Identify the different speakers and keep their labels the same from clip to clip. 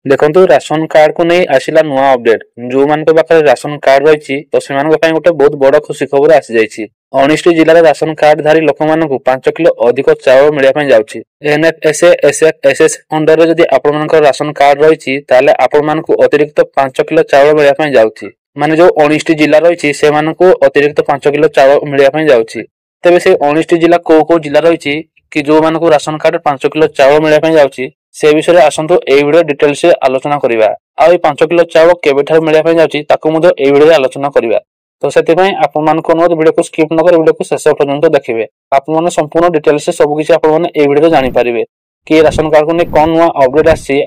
Speaker 1: देखंतु ration card को नहीं आसिला नुआ अपडेट जो मान पाखे राशन कार्ड रही तो से गोटे बहुत बड़ खुशी खबर आसी जाइए। 19 जिले राशन कार्डधारी लोक मान 5 किलो अधिक चाउल मिलने जाऊँगी। एनएफएसए एसएफएसएस अंडर जदि आपण राशन कार्ड रही आपण अतिरिक्त 5 किलो चाउल मिलने जाऊँगी। माने जो 19 जिला रही से अतिरिक्त 5 किलो चाउल मिलने जाऊँगी। तेज से 19 जिला कौ जिला रही कि जो मान राशन कार्ड 5 किलो चाउल मिलने जाऊँगी से विषय आसतु ए वीडियो डिटेल से आलोचना करवा। आ 5 किलो चाउल केबेठार मिलने जाऊँगी ए वीडियो आलोचना करवा। तो से वीडियो को स्किप न कर वीडियो को शेष पर्यंत देखिए। आपने संपूर्ण डिटेल से सबकिछ वीडियो जानीपारे कि राशन कार्ड को नहीं कौन नुआ अपडेट आसी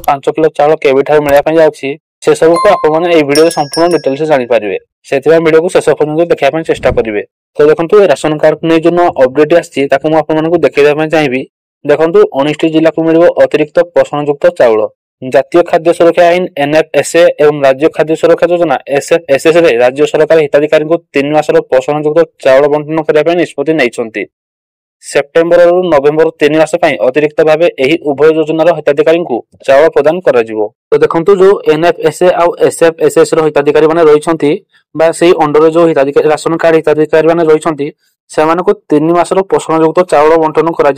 Speaker 1: 5 किलो चाउल केबेठार मिलने जाऊँगी से सब को आपने वीडियो संपूर्ण डिटेल से जानीपारे। से वीडियो को शेष पर्यंत देखा चेष्टा करेंगे। तो देखो राशन कार्ड को नहीं जो अपडेट आसी देखा चाहिए। देखो 19 जिला को मिल अतिरिक्त पोषणयुक्त चाउल। जातीय खाद्य सुरक्षा आईन एनएफएसए एवं राज्य खाद्य सुरक्षा योजना एसएफएसएस रे राज्य सरकार हिताधिकारी को 3 मासर पोषणयुक्त चाउल बंटन करने निष्पत्ति नहीं। सेप्टेम्बर रु नवेम्बर 3 मास अतिरिक्त भाव यही उभय योजनार हिताधिकारी को चाउल प्रदान कर। तो देखो जो एनएफएसए आउ एसएफएसएस हिताधिकारी मैंने रही अंडर जो हिताधिकारी राशन कार्ड हिताधिकारी मैंने रही से 3 मासर पोषणयुक्त चाउल बंटन कर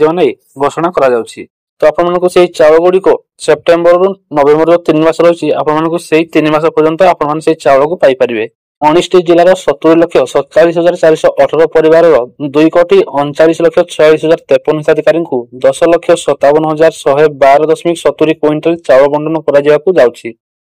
Speaker 1: घोषणा कर। तो आपको से चाउल गुड़िक सेप्टेम्बर रु नवेम्बर 3 मास रही आपको 3 मास पर्यंत आप चाउल को पाइपर। 19 जिलार 70,47,418 परिवार 2,39,46,46,53 हिताधिकारी को 10,57,112.70 क्विंटाल चाउल बंटन कर।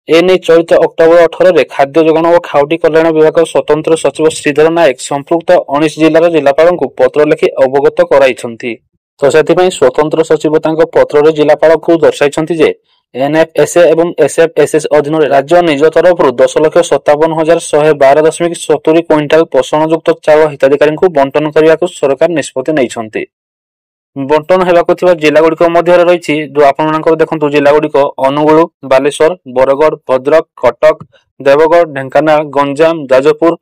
Speaker 1: एने चलित अक्टोबर 18 रे खाद्य जोगाण और खाउटी कल्याण विभाग स्वतंत्र सचिव श्रीधर नायक संपृक्त 19 जिलार जिलापाल को पत्र लिखि अवगत कराइछन्ति। तो से स्वतंत्र सचिव पत्र जिलापाल को दर्शाई जे एनएफएसए एवं एसएफएसएस अधीन राज्य निज तरफ 10,57,112.70 क्विंटाल पोषणयुक्त चाउल हिताधिकारी को बंटन करने को सरकार निष्पत्ति नहीं। बंटन होगा जिला गुड़िक मध्य रही जो आपको देखो जिला गुड़िक अनुगुल, बालेश्वर, बरगढ़, भद्रक, कटक, देवगढ़, ढेंकानाल, गंजाम, जाजपुर,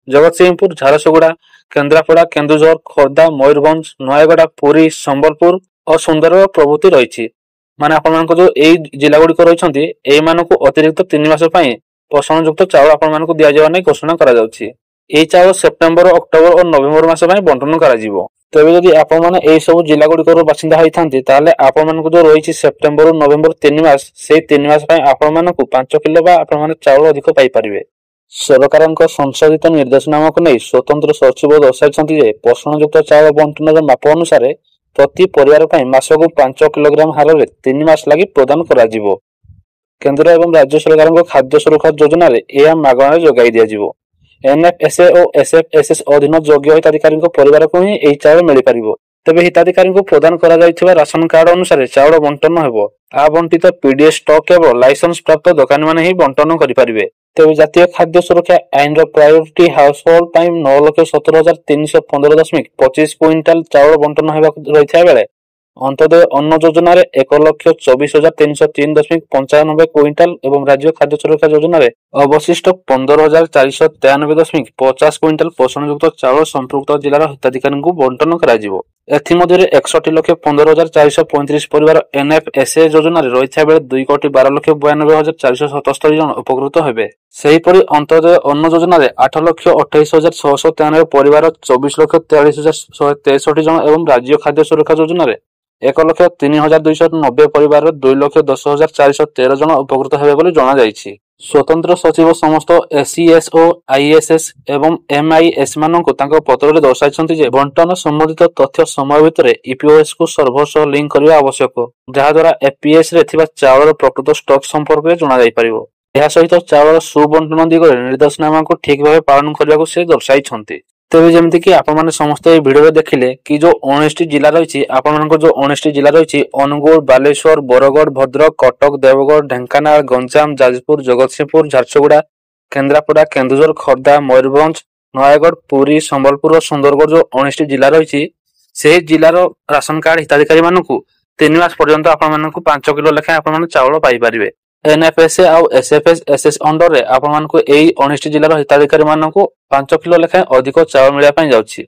Speaker 1: जगतसिंहपुर, झारसुगुड़ा, केन्द्रापड़ा, केन्दुझर, खोर्धा, मयूरभंज, नयागढ़, पुरी, संबलपुर और सुंदरगढ़ प्रभृति रही। माने आपको जो जिला गुड़िक रही अतिरिक्त 3 मास पोषणयुक्त चाउल आपको दि जाने घोषणा कर। चाउल सेप्टेम्बर, अक्टोबर और नवेम्बर मास बंटन कर। तेज जदि आपने सब जिला गुड़िकर बासिंदा होता आपको जो रही सेप्टेम्बर नवेम्बर 3 मास से 3 मास आपको 5 किलो चाउल अधिक पाइपर। सरकार संशोधित निर्देशनामा को नहीं स्वतंत्र सचिव दर्शाई पोषणयुक्त चाउल बंटन माप अनुसार प्रति परिवार मासकू 5 किलोग्राम हार में 3 मास लगी प्रदान कर। केंद्र एवं राज्य सरकार खाद्य सुरक्षा योजना यह मागणार जोगाई दिया। एनएफएसए और एसएफएसएस अधीन योग्य हिताधिकारी परिवार को ही यही चाउल मिल पार। तेज हिताधिकारी को प्रदान कर राशन कार्ड अनुसार चाउल बंटन हो। आवंटित पीडीएस स्टॉक केवल लाइसेंस प्राप्त दुकानी मैंने ही बंटन करेंगे। तेज जातीय खाद्य सुरक्षा आईन प्रायोरिटी हाउस होल्ड 9,17,315.25 क्विंटाल चाउल बंटन रही बेले अंत्योदय अन्न योजना 1,24,303.95 क्विंटाल एवं राज्य खाद्य सुरक्षा योजना अवशिष्ट 15,493.50 क्विंटाल पोषणयुक्त चाउल संपृक्त जिलार हिताधिकारी को बंटन कर। 61,15,435 परिवार एनएफएसए योजना रही बेले 2,12,92,477 जन उपकृत हेबे। सेहीपरि अंत्योदय अन्न योजना 8,28,693 परिवार 24,43,163 जन एवं राज्य खाद्य सुरक्षा योजना 1,03,290 परिवार 2,10,413 जन उपकृत हेबे बोली जणा जायछि। स्वतंत्र सचिव समस्त एसईएस और आईएसएस एवं एमआईएस मानक पत्र दर्शाई जे बंटन संबंधित तथ्य समय भितर ईपीओएस को सर्वर सह लिंक करने आवश्यक जहाद्वारा एपीएस रे थिबा चाउल प्रकृत स्टॉक संपर्क में जणा जाय परिबो। यह सहित चाउल सुबंटन दिगरे निर्देशनामा को ठीक भाव पालन करने को से दर्शाई। तेज जमी कि आपने समस्त भिडियो देखिले कि जो 19 जिला रही जो 19 जिला रही अनुगुल, बालेश्वर, बरगढ़, भद्रक, कटक, देवगढ़, ढेंकानाल, गंजाम, जाजपुर, जगतसिंहपुर, झारसुगुड़ा, केन्द्रापड़ा, केन्दुझर, खोर्धा, मयूरभंज, नयागढ़, पुरी, संबलपुर और सुंदरगढ़ जो 19 जिला रही से जिलार राशन कार्ड हिताधिकारी मानू 3 मास पर्यंत आपको 5 किलो लेखाएं आप चाउल पाइपर। एनएफएसए आउ एसएफएसएस अंडर रे आपको 19 जिलार हिताधिकारी मानू 5 किलो लेखाएं अधिक चाउल मिलने जाऊँगी।